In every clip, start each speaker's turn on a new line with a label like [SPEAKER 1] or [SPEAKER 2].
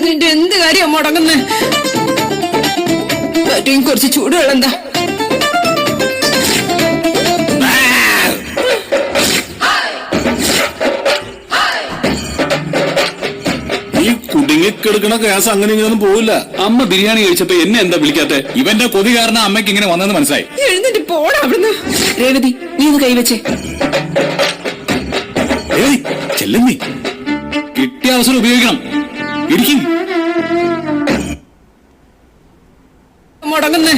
[SPEAKER 1] നിന്റെ എന്ത് കാര്യം മുടങ്ങുന്നേ? പറ്റും കുറച്ച് ചൂടുവെള്ളം എന്താ?
[SPEAKER 2] ഈ കുടുങ്ങിക്കിടക്കണ ഗ്യാസ് അങ്ങനെ ഇങ്ങനെയൊന്നും പോവില്ല.
[SPEAKER 3] അമ്മ ബിരിയാണി കഴിച്ചപ്പോ എന്നെ എന്താ വിളിക്കാത്തെ? ഇവന്റെ കൊതി കാരണം അമ്മയ്ക്ക് ഇങ്ങനെ വന്നെന്ന് മനസ്സിലായി.
[SPEAKER 1] എഴുന്നിട്ട് പോടാ അവിടുന്ന്. രേവതി, നീ ഒന്ന് കൈവച്ചേ.
[SPEAKER 2] ഏയ് ചെല്ലുന്നീ,
[SPEAKER 3] കിട്ടിയ അവസരം ഉപയോഗിക്കണം. ഇരിക്കും.
[SPEAKER 1] മുടങ്ങുന്നേ.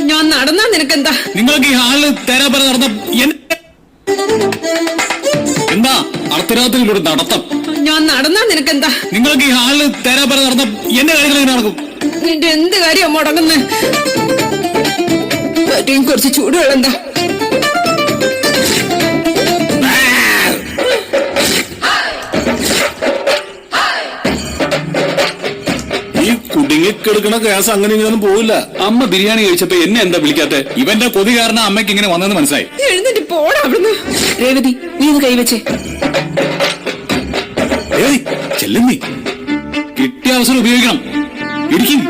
[SPEAKER 1] ഞാൻ നടന്നാ നിനക്കെന്താ?
[SPEAKER 3] നിങ്ങൾക്ക് ഈ ഹാളില് തേരാപ്പര നടന്ന എന്താ അർദ്ധരാത്രിയിലൂടെ നടത്തം?
[SPEAKER 1] ഞാൻ നടന്നാ നിനക്കെന്താ?
[SPEAKER 3] നിങ്ങൾക്ക് ഈ ഹാളില് തേരാപ്പര നടന്ന എന്റെ കാര്യങ്ങൾ എങ്ങനെ നടക്കും?
[SPEAKER 1] നിന്റെ എന്ത് കാര്യം മുടങ്ങുന്നേ? പറ്റും കുറച്ച് ചൂടുവെള്ളം എന്താ?
[SPEAKER 2] ഈ കുടുങ്ങിക്കിടക്കണ ഗ്യാസ് അങ്ങനെ ഇങ്ങനെയൊന്നും പോവില്ല.
[SPEAKER 3] അമ്മ ബിരിയാണി കഴിച്ചപ്പോ എന്നെ എന്താ വിളിക്കാത്തെ? ഇവന്റെ കൊതി കാരണം അമ്മയ്ക്ക് ഇങ്ങനെ വന്നെന്ന് മനസ്സിലായി.
[SPEAKER 1] എഴുന്നിട്ട് പോടാ അവിടുന്ന്. രേവതി, നീ ഒന്ന് കൈവച്ചേ.
[SPEAKER 2] ഏയ് ചെല്ലുന്നീ,
[SPEAKER 3] കിട്ടിയ അവസരം ഉപയോഗിക്കണം. ഇരിക്കും.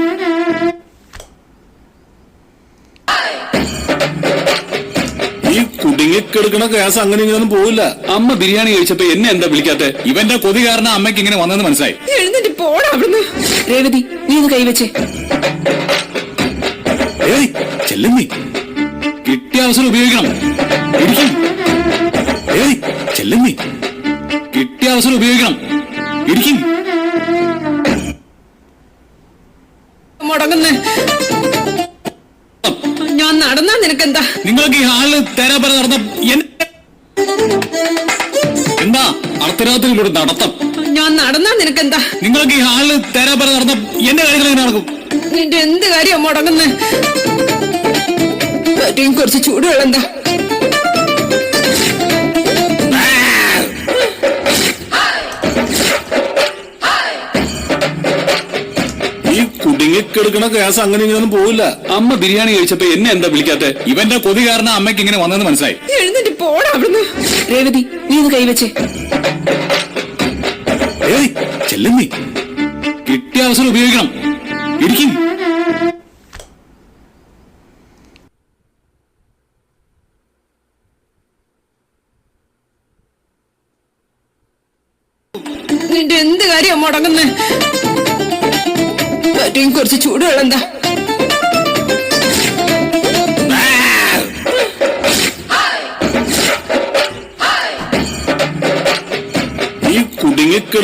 [SPEAKER 2] ഈ കുടുങ്ങിക്കിടക്കണ ഗ്യാസ് അങ്ങനെ ഇങ്ങനെയൊന്നും പോവില്ല.
[SPEAKER 3] അമ്മ ബിരിയാണി കഴിച്ചപ്പോ എന്നെ എന്താ വിളിക്കാത്തെ? ഇവന്റെ കൊതി കാരണം അമ്മയ്ക്ക് ഇങ്ങനെ വന്നെന്ന് മനസ്സിലായി.
[SPEAKER 1] എഴുന്നിട്ട് പോടാ അവിടുന്ന്. രേവതി, നീ ഒന്ന് കൈവച്ചേ.
[SPEAKER 2] ഏയ് ചെല്ലുന്നീ,
[SPEAKER 3] കിട്ടിയ അവസരം ഉപയോഗിക്കണം. ഇരിക്കും.
[SPEAKER 2] ഏയ് ചെല്ലുന്നീ,
[SPEAKER 3] കിട്ടിയ അവസരം ഉപയോഗിക്കണം. ഇരിക്കും.
[SPEAKER 1] മുടങ്ങുന്നേ. ഞാൻ നടന്നാ നിനക്കെന്താ?
[SPEAKER 3] നിങ്ങൾക്ക് ഈ ഹാളില് തേരാപ്പര നടന്ന എന്താ അർദ്ധരാത്രിയിലൂടെ നടത്തം?
[SPEAKER 1] ഞാൻ നടന്നാ നിനക്കെന്താ?
[SPEAKER 3] നിങ്ങൾക്ക് ഈ ഹാളില് തേരാപ്പര നടന്ന എന്റെ കാര്യങ്ങൾ എങ്ങനെ നടക്കും?
[SPEAKER 1] നിന്റെ എന്ത് കാര്യം മുടങ്ങുന്നേ? പറ്റും കുറച്ച് ചൂടുവെള്ളം എന്താ?
[SPEAKER 2] ഈ കുടുങ്ങിക്കിടക്കണ ഗ്യാസ് അങ്ങനെ ഇങ്ങനെയൊന്നും പോവില്ല.
[SPEAKER 3] അമ്മ ബിരിയാണി കഴിച്ചപ്പോ എന്നെ എന്താ വിളിക്കാത്തെ? ഇവന്റെ കൊതി കാരണം അമ്മയ്ക്ക് ഇങ്ങനെ വന്നെന്ന് മനസ്സിലായി.
[SPEAKER 1] എഴുന്നിട്ട് പോടാ അവിടുന്ന്. രേവതി, നീ ഒന്ന് കൈവച്ചേ.
[SPEAKER 2] ഏയ് ചെല്ലുന്നീ,
[SPEAKER 3] കിട്ടിയ അവസരം ഉപയോഗിക്കണം. ഇരിക്കും.
[SPEAKER 1] നിന്റെ എന്ത് കാര്യം മുടങ്ങുന്നേ? പറ്റും കുറച്ച് ചൂടുവെള്ളം എന്താ?
[SPEAKER 2] ഈ കുടുങ്ങിക്കിട